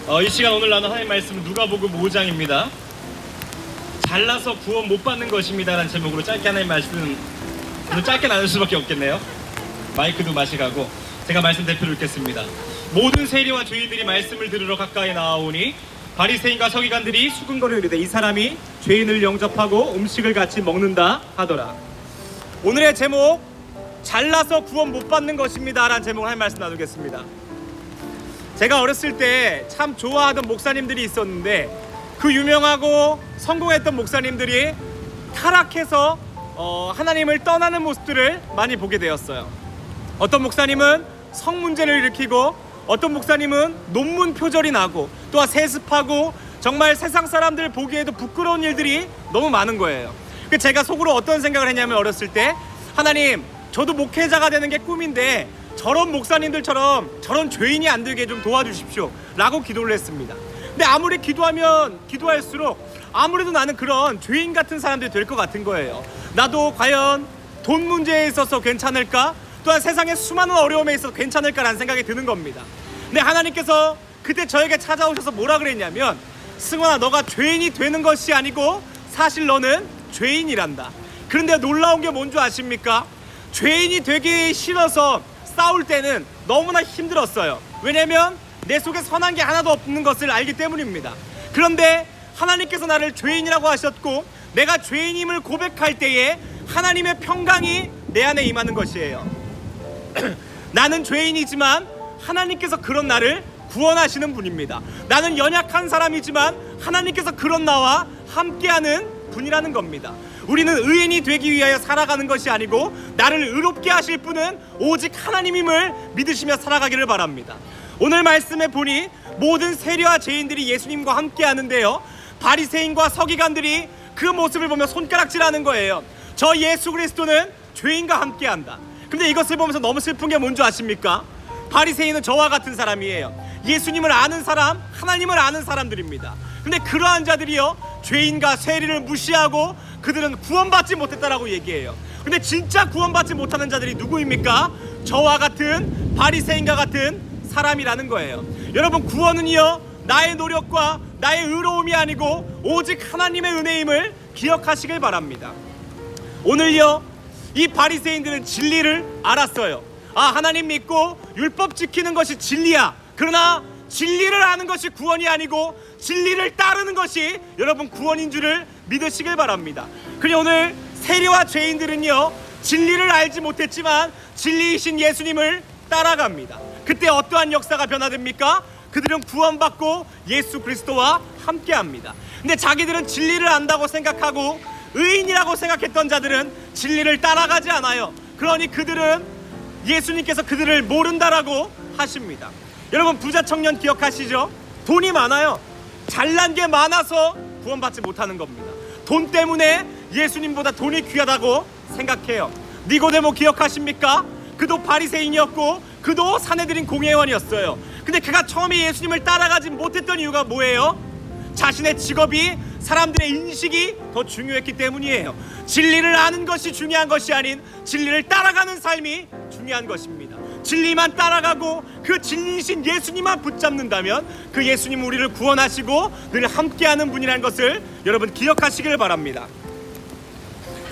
이 시간 오늘 나눈 하나님 말씀은 누가복음 5장입니다. 잘나서 구원 못 받는 것입니다 라는 제목으로 짧게 하나님 말씀 오늘 짧게 나눌 수밖에 없겠네요. 마이크도 마시가고 제가 말씀 대표로 읽겠습니다. 모든 세리와 죄인들이 말씀을 들으러 가까이 나아오니 바리새인과 서기관들이 수군거리를 이르되 이 사람이 죄인을 영접하고 음식을 같이 먹는다 하더라. 오늘의 제목, 잘나서 구원 못 받는 것입니다 라는 제목으로 하나님 말씀 나누겠습니다. 제가 어렸을 때 참 좋아하던 목사님들이 있었는데 그 유명하고 성공했던 목사님들이 타락해서 하나님을 떠나는 모습들을 많이 보게 되었어요. 어떤 목사님은 성 문제를 일으키고 어떤 목사님은 논문 표절이 나고 또한 세습하고 정말 세상 사람들 보기에도 부끄러운 일들이 너무 많은 거예요. 제가 속으로 어떤 생각을 했냐면 어렸을 때 하나님, 저도 목회자가 되는 게 꿈인데 저런 목사님들처럼 저런 죄인이 안 되게 좀 도와주십시오 라고 기도를 했습니다. 근데 아무리 기도하면 기도할수록 아무래도 나는 그런 죄인 같은 사람들이 될 것 같은 거예요. 나도 과연 돈 문제에 있어서 괜찮을까? 또한 세상의 수많은 어려움에 있어서 괜찮을까라는 생각이 드는 겁니다. 근데 하나님께서 그때 저에게 찾아오셔서 뭐라 그랬냐면, 승원아, 너가 죄인이 되는 것이 아니고 사실 너는 죄인이란다. 그런데 놀라운 게 뭔지 아십니까? 죄인이 되기 싫어서 싸울 때는 너무나 힘들었어요. 왜냐면 내 속에 선한 게 하나도 없는 것을 알기 때문입니다. 그런데 하나님께서 나를 죄인이라고 하셨고 내가 죄인임을 고백할 때에 하나님의 평강이 내 안에 임하는 것이에요. 나는 죄인이지만 하나님께서 그런 나를 구원하시는 분입니다. 나는 연약한 사람이지만 하나님께서 그런 나와 함께하는 분이라는 겁니다. 우리는 의인이 되기 위하여 살아가는 것이 아니고 나를 의롭게 하실 분은 오직 하나님임을 믿으시며 살아가기를 바랍니다. 오늘 말씀에 보니 모든 세리와 죄인들이 예수님과 함께 하는데요, 바리새인과 서기관들이 그 모습을 보며 손가락질하는 거예요. 저 예수 그리스도는 죄인과 함께 한다. 근데 이것을 보면서 너무 슬픈 게 뭔지 아십니까? 바리새인은 저와 같은 사람이에요. 예수님을 아는 사람, 하나님을 아는 사람들입니다. 근데 그러한 자들이요, 죄인과 세리를 무시하고 그들은 구원받지 못했다라고 얘기해요. 근데 진짜 구원받지 못하는 자들이 누구입니까? 저와 같은 바리새인과 같은 사람이라는 거예요. 여러분, 구원은요, 나의 노력과 나의 의로움이 아니고 오직 하나님의 은혜임을 기억하시길 바랍니다. 오늘요, 이 바리새인들은 진리를 알았어요. 하나님 믿고 율법 지키는 것이 진리야. 그러나 진리를 아는 것이 구원이 아니고 진리를 따르는 것이 여러분 구원인 줄을 믿으시길 바랍니다. 그리고 오늘 세리와 죄인들은요, 진리를 알지 못했지만 진리이신 예수님을 따라갑니다. 그때 어떠한 역사가 변화됩니까? 그들은 구원받고 예수 그리스도와 함께합니다. 근데 자기들은 진리를 안다고 생각하고 의인이라고 생각했던 자들은 진리를 따라가지 않아요. 그러니 그들은 예수님께서 그들을 모른다라고 하십니다. 여러분, 부자 청년 기억하시죠? 돈이 많아요. 잘난 게 많아서 구원받지 못하는 겁니다. 돈 때문에 예수님보다 돈이 귀하다고 생각해요. 니고데모 기억하십니까? 그도 바리새인이었고 그도 사내들인 공회원이었어요. 근데 그가 처음에 예수님을 따라가지 못했던 이유가 뭐예요? 자신의 직업이, 사람들의 인식이 더 중요했기 때문이에요. 진리를 아는 것이 중요한 것이 아닌 진리를 따라가는 삶이 중요한 것입니다. 진리만 따라가고 그 진리이신 예수님만 붙잡는다면 그 예수님은 우리를 구원하시고 늘 함께하는 분이라는 것을 여러분 기억하시길 바랍니다.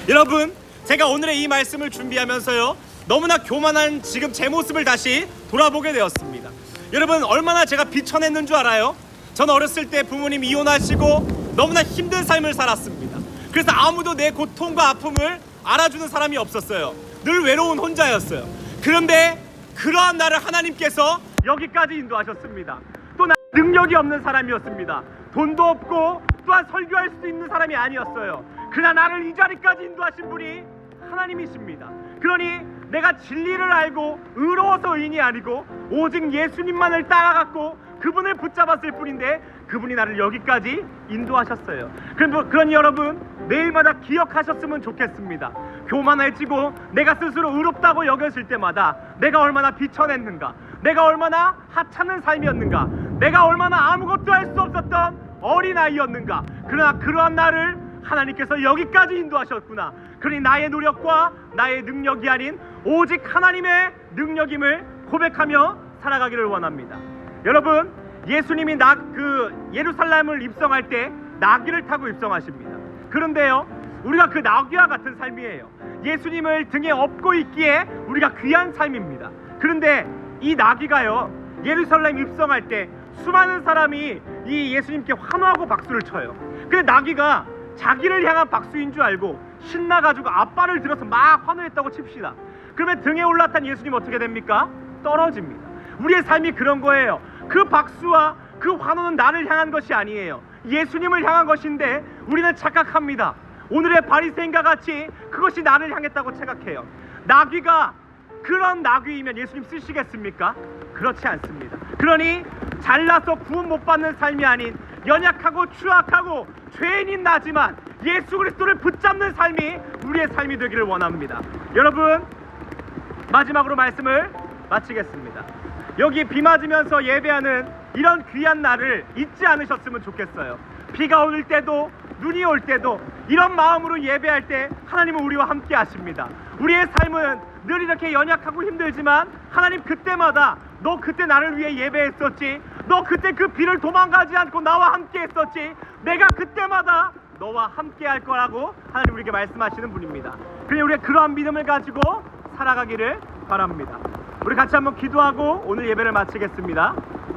여러분, 제가 오늘의 이 말씀을 준비하면서요, 너무나 교만한 지금 제 모습을 다시 돌아보게 되었습니다. 여러분, 얼마나 제가 비천했는 줄 알아요? 저는 어렸을 때 부모님 이혼하시고 너무나 힘든 삶을 살았습니다. 그래서 아무도 내 고통과 아픔을 알아주는 사람이 없었어요. 늘 외로운 혼자였어요. 그런데 그러한 나를 하나님께서 여기까지 인도하셨습니다. 또 나 능력이 없는 사람이었습니다. 돈도 없고 또한 설교할 수 있는 사람이 아니었어요. 그러나 나를 이 자리까지 인도하신 분이 하나님이십니다. 그러니 내가 진리를 알고 의로워서 의인이 아니고 오직 예수님만을 따라갔고 그분을 붙잡았을 뿐인데 그분이 나를 여기까지 인도하셨어요. 그러니 여러분, 매일마다 기억하셨으면 좋겠습니다. 교만해지고 내가 스스로 의롭다고 여겨질 때마다 내가 얼마나 비천했는가, 내가 얼마나 하찮은 삶이었는가, 내가 얼마나 아무것도 할 수 없었던 어린아이였는가. 그러나 그러한 나를 하나님께서 여기까지 인도하셨구나. 그러니 나의 노력과 나의 능력이 아닌 오직 하나님의 능력임을 고백하며 살아가기를 원합니다. 여러분, 예수님이 예루살렘을 입성할 때 나귀를 타고 입성하십니다. 그런데요, 우리가 그 나귀와 같은 삶이에요. 예수님을 등에 업고 있기에 우리가 귀한 삶입니다. 그런데 이 나귀가요, 예루살렘 입성할 때 수많은 사람이 이 예수님께 환호하고 박수를 쳐요. 근데 나귀가 자기를 향한 박수인 줄 알고 신나가지고 앞발을 들어서 막 환호했다고 칩시다. 그러면 등에 올라탄 예수님 어떻게 됩니까? 떨어집니다. 우리의 삶이 그런 거예요. 그 박수와 그 환호는 나를 향한 것이 아니에요. 예수님을 향한 것인데 우리는 착각합니다. 오늘의 바리새인과 같이 그것이 나를 향했다고 생각해요. 나귀가 그런 나귀이면 예수님 쓰시겠습니까? 그렇지 않습니다. 그러니 잘나서 구원 못 받는 삶이 아닌 연약하고 추악하고 죄인인 나지만 예수 그리스도를 붙잡는 삶이 우리의 삶이 되기를 원합니다. 여러분, 마지막으로 말씀을 마치겠습니다. 여기 비 맞으면서 예배하는 이런 귀한 날을 잊지 않으셨으면 좋겠어요. 비가 올 때도 눈이 올 때도 이런 마음으로 예배할 때 하나님은 우리와 함께 하십니다. 우리의 삶은 늘 이렇게 연약하고 힘들지만 하나님 그때마다 너 그때 나를 위해 예배했었지, 너 그때 그 비를 도망가지 않고 나와 함께 했었지, 내가 그때마다 너와 함께 할 거라고 하나님 우리에게 말씀하시는 분입니다. 그러니 우리가 그러한 믿음을 가지고 살아가기를 바랍니다. 우리 같이 한번 기도하고 오늘 예배를 마치겠습니다.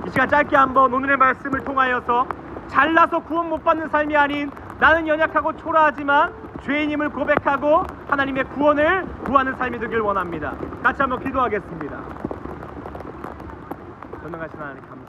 이 시간 짧게 한번 오늘의 말씀을 통하여서 잘나서 구원 못 받는 삶이 아닌 나는 연약하고 초라하지만 죄인임을 고백하고 하나님의 구원을 구하는 삶이 되길 원합니다. 같이 한번 기도하겠습니다. 전능하신 하나님 감사합니다.